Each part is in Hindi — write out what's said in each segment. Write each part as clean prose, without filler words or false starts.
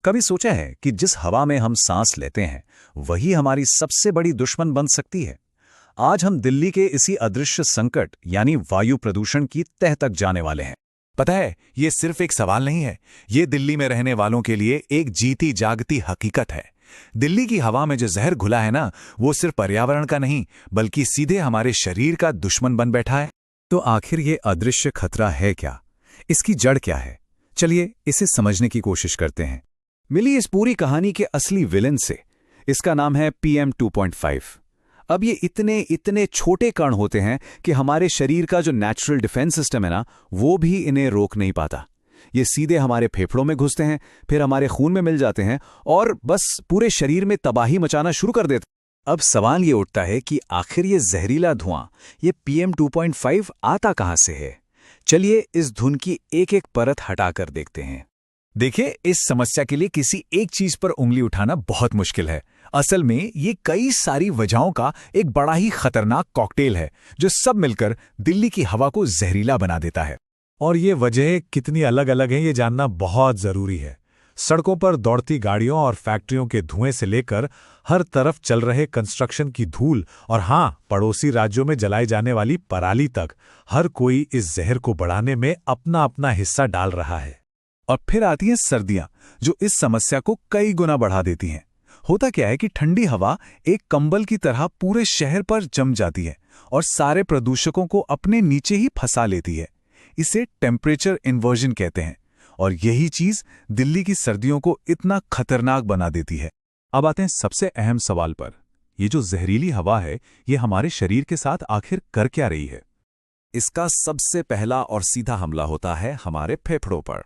कभी सोचा है कि जिस हवा में हम सांस लेते हैं वही हमारी सबसे बड़ी दुश्मन बन सकती है। आज हम दिल्ली के इसी अदृश्य संकट यानी वायु प्रदूषण की तह तक जाने वाले हैं। पता है, ये सिर्फ एक सवाल नहीं है, ये दिल्ली में रहने वालों के लिए एक जीती जागती हकीकत है। दिल्ली की हवा में जो जहर घुला है ना, वो सिर्फ पर्यावरण का नहीं बल्कि सीधे हमारे शरीर का दुश्मन बन बैठा है। तो आखिर ये अदृश्य खतरा है क्या? इसकी जड़ क्या है? चलिए इसे समझने की कोशिश करते हैं। मिली इस पूरी कहानी के असली विलेन से। इसका नाम है PM 2.5। अब ये इतने इतने छोटे कण होते हैं कि हमारे शरीर का जो नेचुरल डिफेंस सिस्टम है ना, वो भी इन्हें रोक नहीं पाता। ये सीधे हमारे फेफड़ों में घुसते हैं, फिर हमारे खून में मिल जाते हैं और बस पूरे शरीर में तबाही मचाना शुरू कर देते हैं। अब सवाल ये उठता है कि आखिर ये जहरीला धुआं, ये PM 2.5 आता कहां से है? चलिए इस धुन की एक एक परत हटाकर देखते हैं। देखिए, इस समस्या के लिए किसी एक चीज पर उंगली उठाना बहुत मुश्किल है। असल में ये कई सारी वजहों का एक बड़ा ही खतरनाक कॉकटेल है जो सब मिलकर दिल्ली की हवा को जहरीला बना देता है। और ये वजहें कितनी अलग अलग हैं ये जानना बहुत जरूरी है। सड़कों पर दौड़ती गाड़ियों और फैक्ट्रियों के धुएं से लेकर हर तरफ चल रहे कंस्ट्रक्शन की धूल और पड़ोसी राज्यों में जलाई जाने वाली पराली तक, हर कोई इस जहर को बढ़ाने में अपना अपना हिस्सा डाल रहा है। और फिर आती हैं सर्दियां, जो इस समस्या को कई गुना बढ़ा देती हैं। होता क्या है कि ठंडी हवा एक कंबल की तरह पूरे शहर पर जम जाती है और सारे प्रदूषकों को अपने नीचे ही फंसा लेती है। इसे टेम्परेचर इन्वर्जन कहते हैं और यही चीज दिल्ली की सर्दियों को इतना खतरनाक बना देती है। अब आते हैं सबसे अहम सवाल पर। ये जो जहरीली हवा है, ये हमारे शरीर के साथ आखिर कर क्या रही है? इसका सबसे पहला और सीधा हमला होता है हमारे फेफड़ों पर।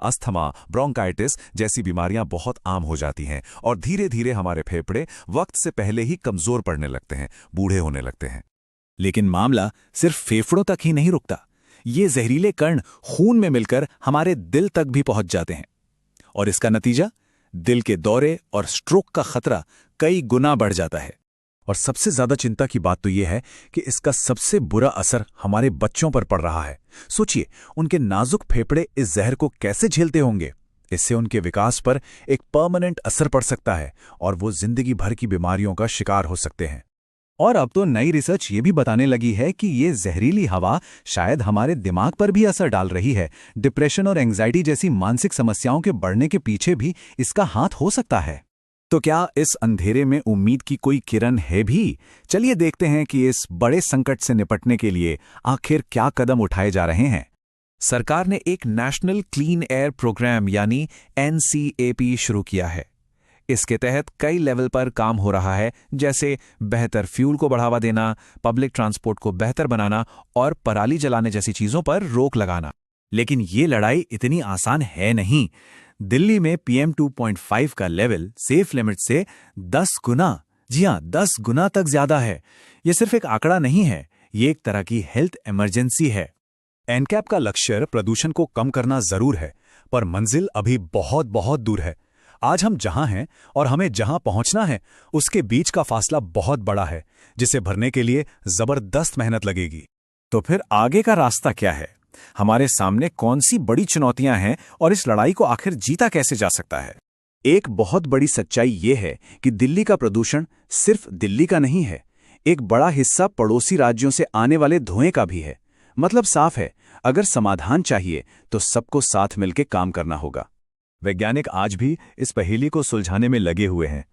अस्थमा, ब्रोंकाइटिस जैसी बीमारियां बहुत आम हो जाती हैं और धीरे धीरे हमारे फेफड़े वक्त से पहले ही कमजोर पड़ने लगते हैं, बूढ़े होने लगते हैं। लेकिन मामला सिर्फ फेफड़ों तक ही नहीं रुकता। ये जहरीले कण खून में मिलकर हमारे दिल तक भी पहुंच जाते हैं और इसका नतीजा दिल के दौरे और स्ट्रोक का खतरा कई गुना बढ़ जाता है। और सबसे ज्यादा चिंता की बात तो यह है कि इसका सबसे बुरा असर हमारे बच्चों पर पड़ रहा है। सोचिए, उनके नाजुक फेफड़े इस जहर को कैसे झेलते होंगे। इससे उनके विकास पर एक परमानेंट असर पड़ सकता है और वो जिंदगी भर की बीमारियों का शिकार हो सकते हैं। और अब तो नई रिसर्च ये भी बताने लगी है कि ये जहरीली हवा शायद हमारे दिमाग पर भी असर डाल रही है। डिप्रेशन और एंग्जाइटी जैसी मानसिक समस्याओं के बढ़ने के पीछे भी इसका हाथ हो सकता है। तो क्या इस अंधेरे में उम्मीद की कोई किरण है भी? चलिए देखते हैं कि इस बड़े संकट से निपटने के लिए आखिर क्या कदम उठाए जा रहे हैं। सरकार ने एक नेशनल क्लीन एयर प्रोग्राम यानी NCAP शुरू किया है। इसके तहत कई लेवल पर काम हो रहा है, जैसे बेहतर फ्यूल को बढ़ावा देना, पब्लिक ट्रांसपोर्ट को बेहतर बनाना और पराली जलाने जैसी चीजों पर रोक लगाना। लेकिन ये लड़ाई इतनी आसान है नहीं। दिल्ली में PM 2.5 का लेवल सेफ लिमिट से 10 गुना, जी हां 10 गुना तक ज्यादा है। ये सिर्फ एक आंकड़ा नहीं है, ये एक तरह की हेल्थ इमरजेंसी है। NCAP का लक्ष्य प्रदूषण को कम करना जरूर है, पर मंजिल अभी बहुत बहुत दूर है। आज हम जहां हैं और हमें जहां पहुंचना है, उसके बीच का फासला बहुत बड़ा है, जिसे भरने के लिए जबरदस्त मेहनत लगेगी। तो फिर आगे का रास्ता क्या है? हमारे सामने कौन सी बड़ी चुनौतियां हैं और इस लड़ाई को आखिर जीता कैसे जा सकता है? एक बहुत बड़ी सच्चाई ये है कि दिल्ली का प्रदूषण सिर्फ दिल्ली का नहीं है, एक बड़ा हिस्सा पड़ोसी राज्यों से आने वाले धुएं का भी है। मतलब साफ है, अगर समाधान चाहिए तो सबको साथ मिलकर काम करना होगा। वैज्ञानिक आज भी इस पहेली को सुलझाने में लगे हुए हैं।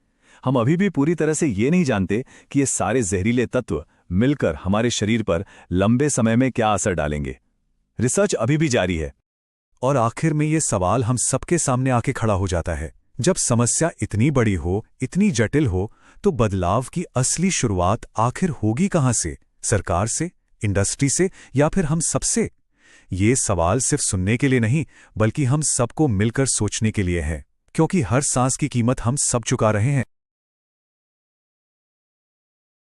हम अभी भी पूरी तरह से ये नहीं जानते कि ये सारे जहरीले तत्व मिलकर हमारे शरीर पर लंबे समय में क्या असर डालेंगे। रिसर्च अभी भी जारी है। और आखिर में ये सवाल हम सबके सामने आके खड़ा हो जाता है, जब समस्या इतनी बड़ी हो, इतनी जटिल हो, तो बदलाव की असली शुरुआत आखिर होगी कहां से? सरकार से, इंडस्ट्री से, या फिर हम सबसे? ये सवाल सिर्फ सुनने के लिए नहीं, बल्कि हम सबको मिलकर सोचने के लिए है, क्योंकि हर सांस की कीमत हम सब चुका रहे हैं।